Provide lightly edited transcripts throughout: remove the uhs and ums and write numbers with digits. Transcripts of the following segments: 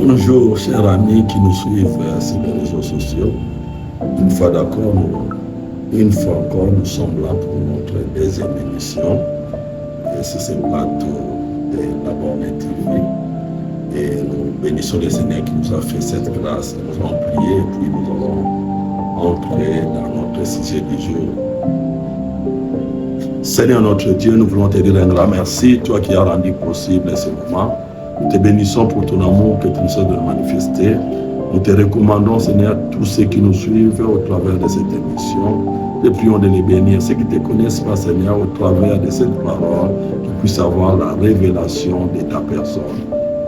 Bonjour, chers amis qui nous suivent sur les réseaux sociaux. Une fois encore, nous sommes là pour notre deuxième émission. Et c'est ce plateau de la Borne TV. Et nous bénissons le Seigneur qui nous a fait cette grâce. Nous allons prier, puis nous allons entrer dans notre sujet du jour. Seigneur notre Dieu, nous voulons te dire un grand merci, toi qui as rendu possible ce moment. Nous te bénissons pour ton amour que tu nous as de manifester. Nous te recommandons, Seigneur, tous ceux qui nous suivent au travers de cette émission. Te prions de les bénir. Ceux qui ne te connaissent pas, Seigneur, au travers de cette parole, qu'ils puissent avoir la révélation de ta personne.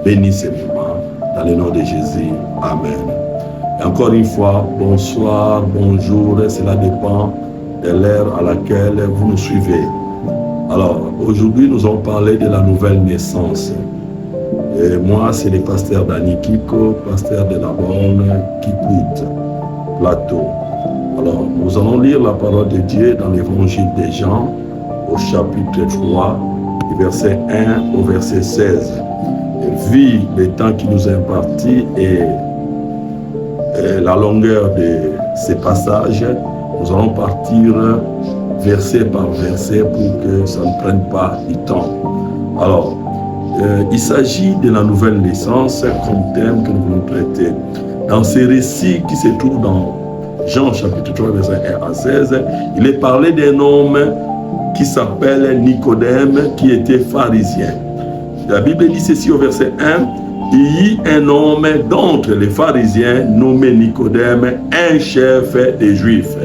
Bénis ces moments, dans le nom de Jésus. Amen. Et encore une fois, bonsoir, bonjour. Cela dépend de l'heure à laquelle vous nous suivez. Alors, aujourd'hui, nous allons parler de la nouvelle naissance. Et moi, c'est le pasteur Dani Kiko, pasteur de la Borne Kikwit, Plateau. Alors, nous allons lire la parole de Dieu dans l'évangile de Jean, au chapitre 3, du verset 1 au verset 16. Et vu le temps qui nous est imparti et la longueur de ces passages, nous allons partir verset par verset pour que ça ne prenne pas du temps. Alors, il s'agit de la nouvelle naissance comme thème que nous voulons traiter. Dans ces récits qui se trouvent dans Jean chapitre 3 verset 1 à 16, il est parlé d'un homme qui s'appelle Nicodème qui était pharisien. La Bible dit ceci au verset 1, il y eut un homme d'entre les pharisiens nommé Nicodème, un chef des Juifs.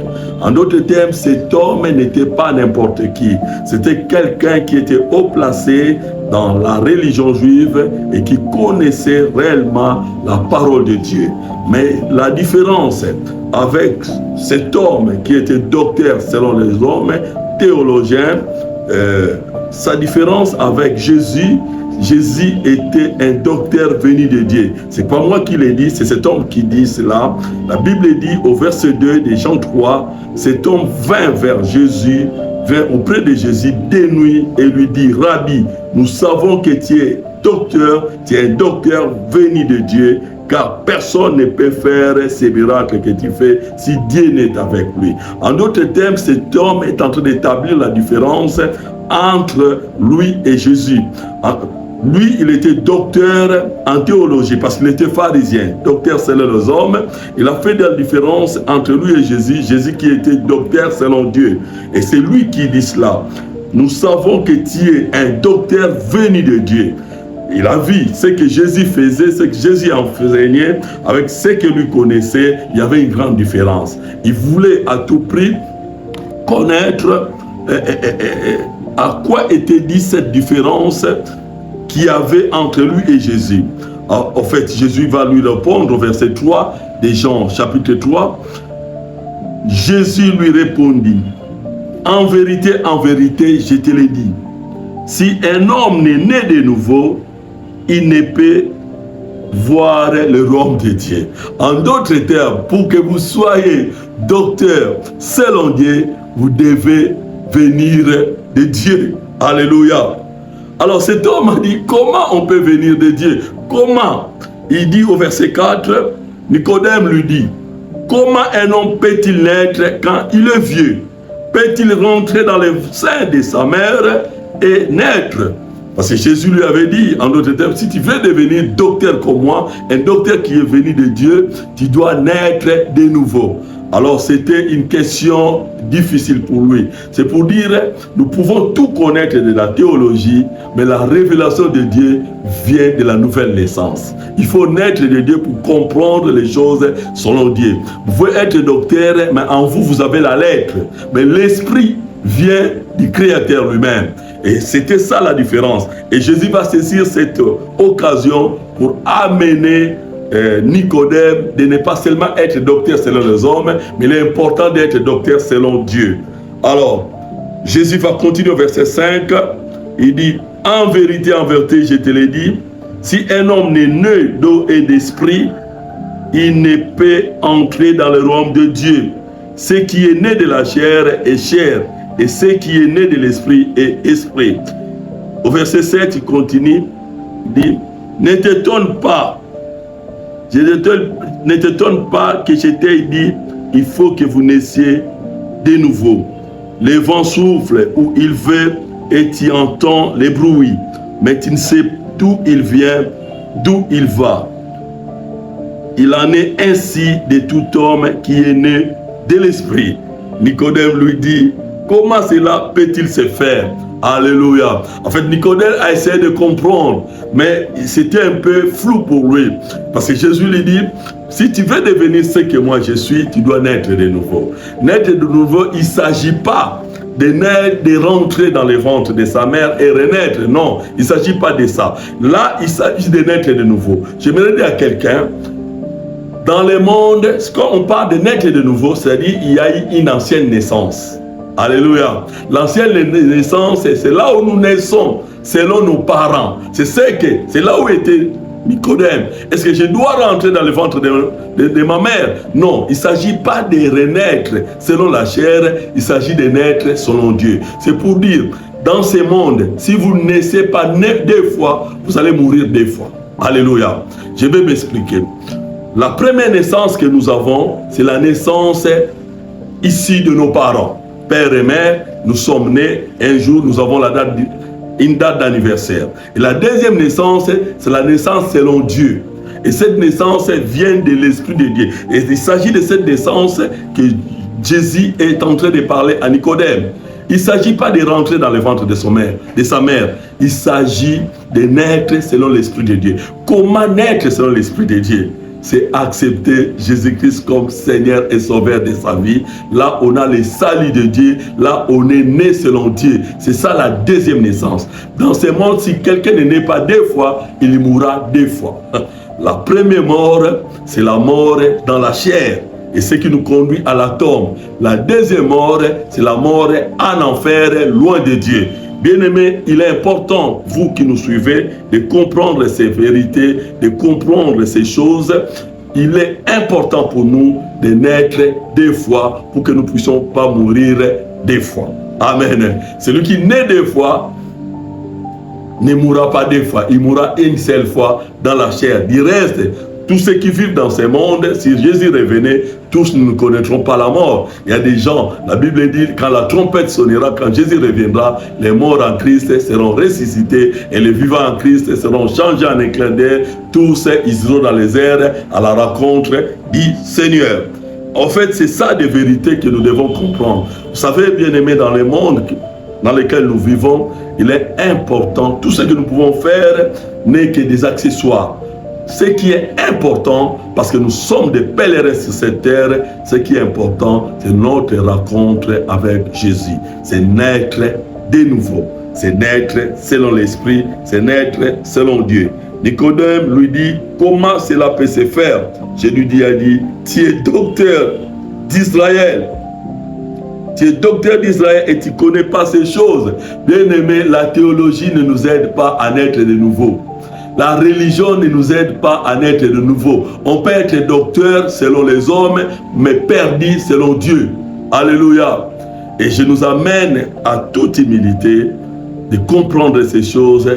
En d'autres termes, cet homme n'était pas n'importe qui. C'était quelqu'un qui était haut placé dans la religion juive et qui connaissait réellement la parole de Dieu. Mais la différence avec cet homme qui était docteur selon les hommes, théologien, sa différence avec Jésus, Jésus était un docteur venu de Dieu. C'est pas moi qui l'ai dit, c'est cet homme qui dit cela. La Bible dit au verset 2 de Jean 3, cet homme vint vers Jésus, vint auprès de Jésus de nuit et lui dit, Rabbi, nous savons que tu es un docteur venu de Dieu, car personne ne peut faire ces miracles que tu fais si Dieu n'est avec lui. En d'autres termes, cet homme est en train d'établir la différence entre lui et Jésus. Lui, il était docteur en théologie parce qu'il était pharisien, docteur selon les hommes. Il a fait de la différence entre lui et Jésus, Jésus qui était docteur selon Dieu. Et c'est lui qui dit cela. Nous savons que tu es un docteur venu de Dieu. Il a vu ce que Jésus faisait, ce que Jésus enseignait, avec ce que lui connaissait, il y avait une grande différence. Il voulait à tout prix connaître à quoi était dit cette différence qu'il y avait entre lui et Jésus. En fait, Jésus va lui répondre au verset 3 de Jean chapitre 3. Jésus lui répondit, en vérité, je te le dis, si un homme n'est né de nouveau, il ne peut voir le royaume de Dieu. En d'autres termes, pour que vous soyez docteur selon Dieu, vous devez venir de Dieu. Alléluia. Alors cet homme a dit, comment on peut venir de Dieu? Comment? Il dit au verset 4, Nicodème lui dit, comment un homme peut-il naître quand il est vieux? Peut-il rentrer dans le sein de sa mère et naître? Parce que Jésus lui avait dit, en d'autres termes, si tu veux devenir docteur comme moi, un docteur qui est venu de Dieu, tu dois naître de nouveau. Alors c'était une question difficile pour lui. C'est pour dire, nous pouvons tout connaître de la théologie, mais la révélation de Dieu vient de la nouvelle naissance. Il faut naître de Dieu pour comprendre les choses selon Dieu. Vous pouvez être docteur, mais en vous, vous avez la lettre. Mais l'esprit vient du Créateur lui-même. Et c'était ça la différence. Et Jésus va saisir cette occasion pour amener Nicodème de ne pas seulement être docteur selon les hommes, mais il est important d'être docteur selon Dieu. Alors, Jésus va continuer au verset 5. Il dit, en vérité, je te l'ai dit, si un homme n'est né d'eau et d'esprit, il ne peut entrer dans le royaume de Dieu. Ce qui est né de la chair est chair, et ce qui est né de l'esprit est esprit. Au verset 7, il continue, il dit, ne t'étonne pas Ne t'étonne pas que je t'ai dit, il faut que vous naissiez de nouveau. Le vent souffle où il veut et tu entends les bruits, mais tu ne sais d'où il vient, d'où il va. Il en est ainsi de tout homme qui est né de l'esprit. Nicodème lui dit, comment cela peut-il se faire? Alléluia. En fait, Nicodème a essayé de comprendre, mais c'était un peu flou pour lui. Parce que Jésus lui dit, si tu veux devenir ce que moi je suis, tu dois naître de nouveau. Naître de nouveau, il ne s'agit pas de naître, de rentrer dans le ventre de sa mère et renaître. Non, il ne s'agit pas de ça. Là, il s'agit de naître de nouveau. J'aimerais dire à quelqu'un, dans le monde, quand on parle de naître de nouveau, c'est-à-dire qu'il y a eu une ancienne naissance. Alléluia. L'ancienne naissance, c'est là où nous naissons, selon nos parents. C'est là où était Nicodème. Est-ce que je dois rentrer dans le ventre de ma mère? Non, il ne s'agit pas de renaître selon la chair, il s'agit de naître selon Dieu. C'est pour dire, dans ce monde, si vous ne naissez pas deux fois, vous allez mourir deux fois. Alléluia. Je vais m'expliquer. La première naissance que nous avons, c'est la naissance issue de nos parents. Père et mère, nous sommes nés, un jour nous avons une date d'anniversaire. Et la deuxième naissance, c'est la naissance selon Dieu. Et cette naissance vient de l'Esprit de Dieu. Et il s'agit de cette naissance que Jésus est en train de parler à Nicodème. Il ne s'agit pas de rentrer dans le ventre de sa mère. Il s'agit de naître selon l'Esprit de Dieu. Comment naître selon l'Esprit de Dieu? C'est accepter Jésus-Christ comme Seigneur et Sauveur de sa vie. Là, on a le salut de Dieu. Là, on est né selon Dieu. C'est ça la deuxième naissance. Dans ce monde, si quelqu'un ne naît pas deux fois, il mourra deux fois. La première mort, c'est la mort dans la chair. Et ce qui nous conduit à la tombe. La deuxième mort, c'est la mort en enfer, loin de Dieu. Bien-aimés, il est important, vous qui nous suivez, de comprendre ces vérités, de comprendre ces choses. Il est important pour nous de naître deux fois pour que nous ne puissions pas mourir deux fois. Amen. Celui qui naît deux fois ne mourra pas deux fois. Il mourra une seule fois dans la chair. Du reste, tous ceux qui vivent dans ce monde, si Jésus revenait, tous nous ne connaîtrons pas la mort. Il y a des gens, la Bible dit, quand la trompette sonnera, quand Jésus reviendra, les morts en Christ seront ressuscités et les vivants en Christ seront changés en un clin d'œil. Tous, ils iront dans les airs à la rencontre du Seigneur. En fait, c'est ça des vérités que nous devons comprendre. Vous savez, bien aimés, dans le monde dans lequel nous vivons, il est important, tout ce que nous pouvons faire n'est que des accessoires. Ce qui est important, parce que nous sommes des pèlerins sur cette terre, ce qui est important, c'est notre rencontre avec Jésus. C'est naître de nouveau. C'est naître selon l'Esprit, c'est naître selon Dieu. Nicodème lui dit, comment cela peut se faire? Jésus a dit, tu es docteur d'Israël. Tu es docteur d'Israël et tu ne connais pas ces choses. Bien-aimé, la théologie ne nous aide pas à naître de nouveau. La religion ne nous aide pas à naître de nouveau. On peut être docteur selon les hommes, mais perdu selon Dieu. Alléluia. Et je nous amène à toute humilité de comprendre ces choses,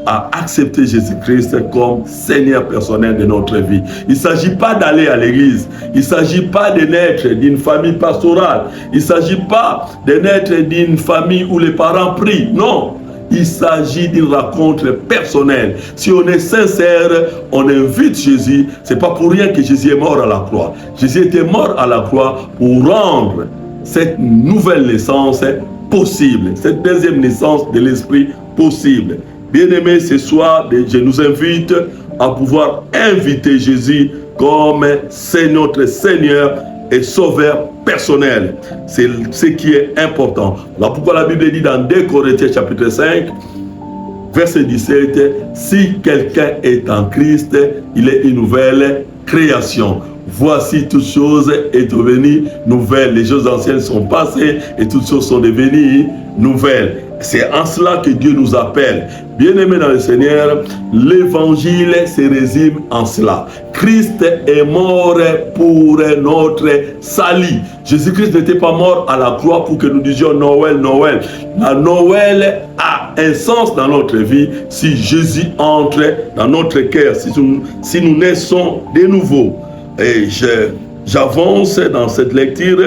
à accepter Jésus-Christ comme Seigneur personnel de notre vie. Il ne s'agit pas d'aller à l'église. Il ne s'agit pas de naître d'une famille pastorale. Il ne s'agit pas de naître d'une famille où les parents prient. Non. Il s'agit d'une rencontre personnelle. Si on est sincère, on invite Jésus. Ce n'est pas pour rien que Jésus est mort à la croix. Jésus était mort à la croix pour rendre cette nouvelle naissance possible. Cette deuxième naissance de l'Esprit possible. Bien-aimés, ce soir, je nous invite à pouvoir inviter Jésus comme c'est notre Seigneur et Sauveur personnel. C'est ce qui est important. Voilà pourquoi la Bible dit dans 2 Corinthiens chapitre 5, verset 17, si quelqu'un est en Christ, il est une nouvelle création. Voici toutes choses est devenues nouvelles. Les choses anciennes sont passées et toutes choses sont devenues nouvelles. C'est en cela que Dieu nous appelle. Bien-aimés dans le Seigneur, l'évangile se résume en cela. Christ est mort pour notre salut. Jésus-Christ n'était pas mort à la croix pour que nous disions Noël, Noël. La Noël a un sens dans notre vie si Jésus entre dans notre cœur, si nous naissons de nouveau. Et j'avance dans cette lecture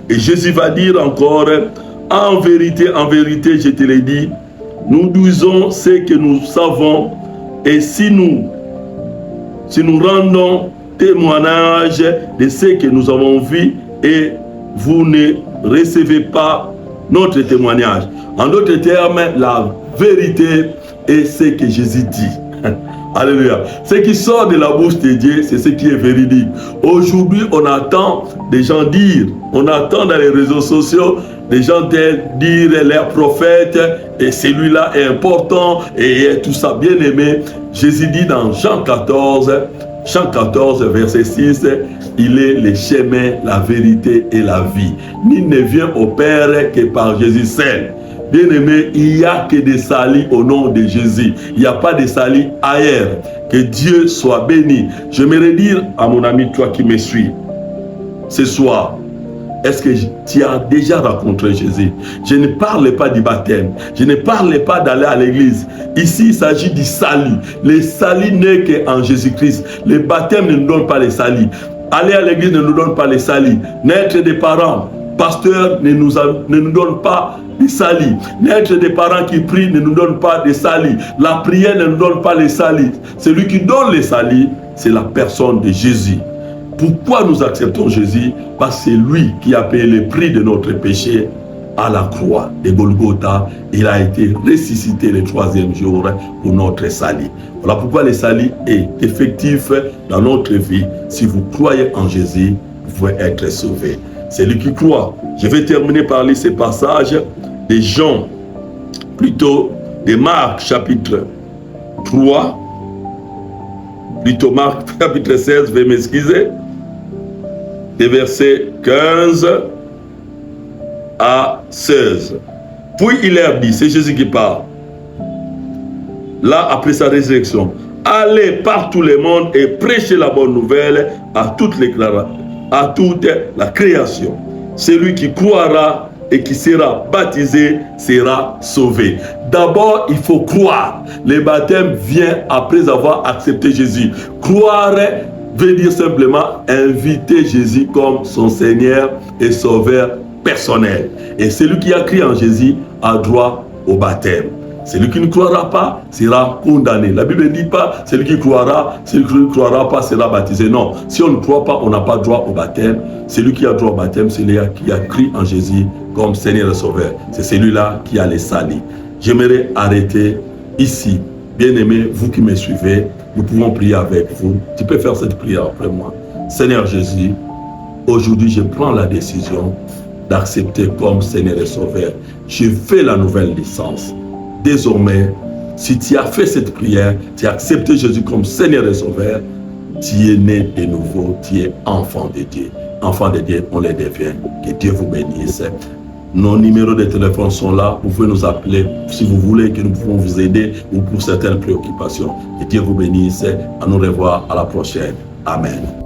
et Jésus va dire encore, en vérité, je te l'ai dit, nous disons ce que nous savons et si nous rendons témoignage de ce que nous avons vu et vous ne recevez pas notre témoignage. En d'autres termes, la vérité est ce que Jésus dit. Alléluia. Ce qui sort de la bouche de Dieu, c'est ce qui est véridique. Aujourd'hui, on attend des gens dire, on attend dans les réseaux sociaux des gens dire leur prophète et celui-là est important et tout ça. Bien aimé, Jésus dit dans Jean 14, verset 6, il est le chemin, la vérité et la vie. Nul ne vient au Père que par Jésus seul. Bien aimé, il n'y a que des salis au nom de Jésus. Il n'y a pas de salis ailleurs. Que Dieu soit béni. J'aimerais dire à mon ami, toi qui me suis, ce soir, est-ce que tu as déjà rencontré Jésus? Je ne parle pas du baptême. Je ne parle pas d'aller à l'église. Ici, il s'agit du salut. Le salut n'est qu'en Jésus-Christ. Le baptême ne nous donne pas le salut. Aller à l'église ne nous donne pas le salut. Naître des parents, pasteurs ne nous donne pas le salut. Naître des parents qui prient ne nous donne pas de salut. La prière ne nous donne pas le salut. Celui qui donne le salut, c'est la personne de Jésus. Pourquoi nous acceptons Jésus? Parce que c'est lui qui a payé le prix de notre péché à la croix de Golgotha. Il a été ressuscité le 3e jour pour notre salut. Voilà pourquoi le salut est effectif dans notre vie. Si vous croyez en Jésus, vous pouvez être sauvé. C'est lui qui croit. Je vais terminer par lire ces passages de Jean, plutôt de Marc chapitre 3, plutôt Marc chapitre 16, veuillez m'excuser, des versets 15 à 16. Puis il leur dit, c'est Jésus qui parle, là après sa résurrection, allez par tout le monde et prêchez la bonne nouvelle à toute la création. Celui qui croira et qui sera baptisé sera sauvé. D'abord, il faut croire. Le baptême vient après avoir accepté Jésus. Croire veut dire simplement inviter Jésus comme son Seigneur et Sauveur personnel. Et celui qui a cru en Jésus a droit au baptême. Celui qui ne croira pas sera condamné. La Bible ne dit pas celui qui ne croira pas sera baptisé. Non, si on ne croit pas, on n'a pas droit au baptême. Celui qui a droit au baptême, c'est celui qui a cru en Jésus comme Seigneur et Sauveur. C'est celui-là qui a les salis. J'aimerais arrêter ici. Bien-aimés, vous qui me suivez, nous pouvons prier avec vous. Tu peux faire cette prière après moi. Seigneur Jésus, aujourd'hui je prends la décision d'accepter comme Seigneur et Sauveur. Je fais la nouvelle licence. Désormais, si tu as fait cette prière, tu as accepté Jésus comme Seigneur et Sauveur, tu es né de nouveau, tu es enfant de Dieu. Enfant de Dieu, on les devient. Que Dieu vous bénisse. Nos numéros de téléphone sont là. Vous pouvez nous appeler si vous voulez que nous pouvons vous aider ou pour certaines préoccupations. Que Dieu vous bénisse. À nous revoir à la prochaine. Amen.